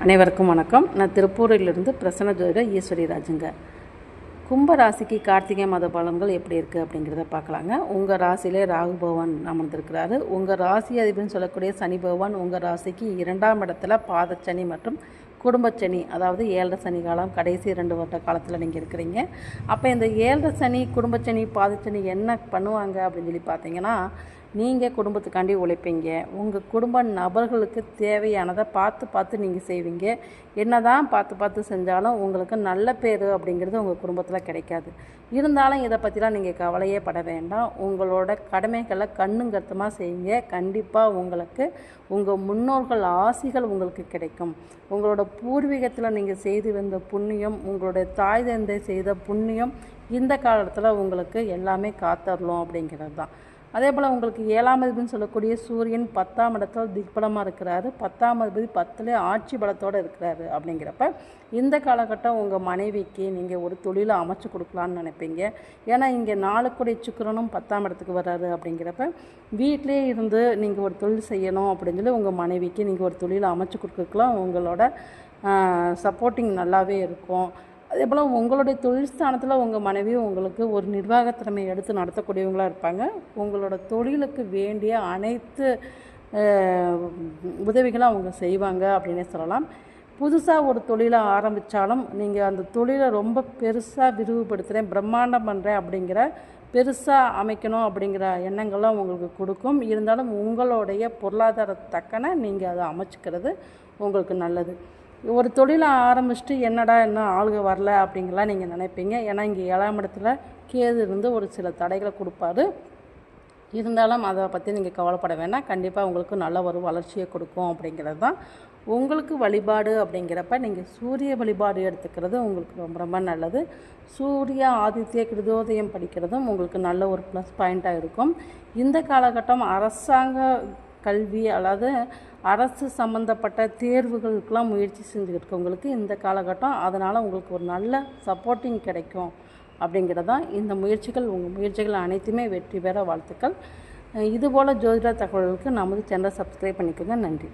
அனைவருக்கும் வணக்கம். நான் திருப்பூரிலிருந்து பிரசன்ன ஜோதிடர் ஈஸ்வரி ராஜுங்க. கும்ப ராசிக்கு கார்த்திகை மாத பலன்கள் எப்படி இருக்குது அப்படிங்கிறத பார்க்கலாங்க. உங்கள் ராசியிலே ராகு பகவான் அமர்ந்திருக்கிறாரு. உங்கள் ராசி அதிபதினு சொல்லக்கூடிய சனி பகவான் உங்கள் ராசிக்கு 2ஆம் இடத்துல பாதச்சனி மற்றும் குடும்பச்சனி, அதாவது 7 சனி காலம், கடைசி 2 வருட காலத்தில் நீங்கள் இருக்கிறீங்க. அப்போ இந்த 7 சனி, குடும்பச்சனி, பாதச்சனி என்ன பண்ணுவாங்க அப்படின்னு சொல்லி பார்த்தீங்கன்னா, நீங்கள் குடும்பத்துக்காண்டி உழைப்பீங்க. உங்கள் குடும்ப நபர்களுக்கு தேவையானதை பார்த்து நீங்கள் செய்வீங்க. என்ன தான் பார்த்து செஞ்சாலும் உங்களுக்கு நல்ல பேர் அப்படிங்கிறது உங்கள் குடும்பத்தில் கிடைக்காது. இருந்தாலும் இதை பற்றிலாம் நீங்கள் கவலையே பட வேண்டாம். உங்களோட கடமைகளை கண்ணுங்கருத்தமாக செய்யுங்க. கண்டிப்பாக உங்களுக்கு உங்கள் முன்னோர்கள் ஆசிகள் உங்களுக்கு கிடைக்கும். உங்களோட பூர்வீகத்தில் நீங்கள் செய்து வந்த புண்ணியம், உங்களுடைய தாய் தந்தை செய்த புண்ணியம் இந்த காலத்தில் உங்களுக்கு எல்லாமே காத்தரலாம் அப்படிங்கிறது தான். அதே போல் உங்களுக்கு 7ஆம் அதிபதினு சொல்லக்கூடிய சூரியன் 10ஆம் இடத்துல திக்பலமாக இருக்கிறாரு. 10ஆம் அதிபதி 10லே ஆட்சி பலத்தோடு இருக்கிறாரு. அப்படிங்கிறப்ப இந்த காலகட்டம் உங்கள் மனைவிக்கு நீங்கள் ஒரு தொழிலை அமைச்சு கொடுக்கலான்னு நினைப்பீங்க. ஏன்னா இங்கே 4 சுக்கிரனும் 10ஆம் இடத்துக்கு வர்றாரு. அப்படிங்கிறப்ப வீட்டிலே இருந்து நீங்கள் ஒரு தொழில் செய்யணும் அப்படின்னு சொல்லி உங்கள் மனைவிக்கு நீங்கள் ஒரு தொழிலை அமைச்சு கொடுக்கலாம். உங்களோட சப்போர்ட்டிங் நல்லாவே இருக்கும். அதே போல் உங்களுடைய தொழில் ஸ்தானத்தில் உங்கள் மனைவி உங்களுக்கு ஒரு நிர்வாகத்திறமை எடுத்து நடத்தக்கூடியவங்களாக இருப்பாங்க. உங்களோட தொழிலுக்கு வேண்டிய அனைத்து உதவிகளும் அவங்க செய்வாங்க அப்படின்னே சொல்லலாம். புதுசாக ஒரு தொழிலை ஆரம்பித்தாலும் நீங்கள் அந்த தொழிலை ரொம்ப பெருசாக விரிவுபடுத்துகிறேன், பிரம்மாண்டம் பண்ணுறேன் அப்படிங்கிற பெருசாக அமைக்கணும் அப்படிங்கிற எண்ணங்கள்லாம் உங்களுக்கு கொடுக்கும். இருந்தாலும் உங்களுடைய பொருளாதாரத்தக்கன நீங்கள் அதை அமைச்சிக்கிறது உங்களுக்கு நல்லது. ஒரு தொழிலை ஆரம்பிச்சுட்டு என்னடா இன்னும் ஆளுக வரல அப்படிங்கலாம் நீங்கள் நினைப்பீங்க. ஏன்னா இங்கே 7ஆம் இடத்துல கேது இருந்து ஒரு சில தடைகளை கொடுப்பாரு. இருந்தாலும் அதை பற்றி நீங்கள் கவலைப்பட வேண்டாம். கண்டிப்பாக உங்களுக்கு நல்ல ஒரு வளர்ச்சியை கொடுக்கும் அப்படிங்கிறது தான். உங்களுக்கு வழிபாடு அப்படிங்கிறப்ப நீங்கள் சூரிய வழிபாடு எடுத்துக்கிறது உங்களுக்கு ரொம்ப ரொம்ப நல்லது. சூரிய ஆதித்ய கிருதோதயம் படிக்கிறதும் உங்களுக்கு நல்ல ஒரு ப்ளஸ் பாயிண்ட்டாக இருக்கும். இந்த காலகட்டம் அரசாங்க கல்வி அல்லது அரசு சம்மந்தப்பட்ட தேர்வுகளுக்கெல்லாம் முயற்சி செஞ்சுக்கிட்டு இருக்கவங்களுக்கு இந்த காலகட்டம், அதனால் உங்களுக்கு ஒரு நல்ல சப்போர்ட்டிங் கிடைக்கும் அப்படிங்கிறது தான் இந்த முயற்சிகள். உங்கள் முயற்சிகள் அனைத்துமே வெற்றி பெற வாழ்த்துக்கள். இதுபோல் ஜோதிட தகவல்களுக்கு நமது சேனலை சப்ஸ்கிரைப் பண்ணிக்கோங்க. நன்றி.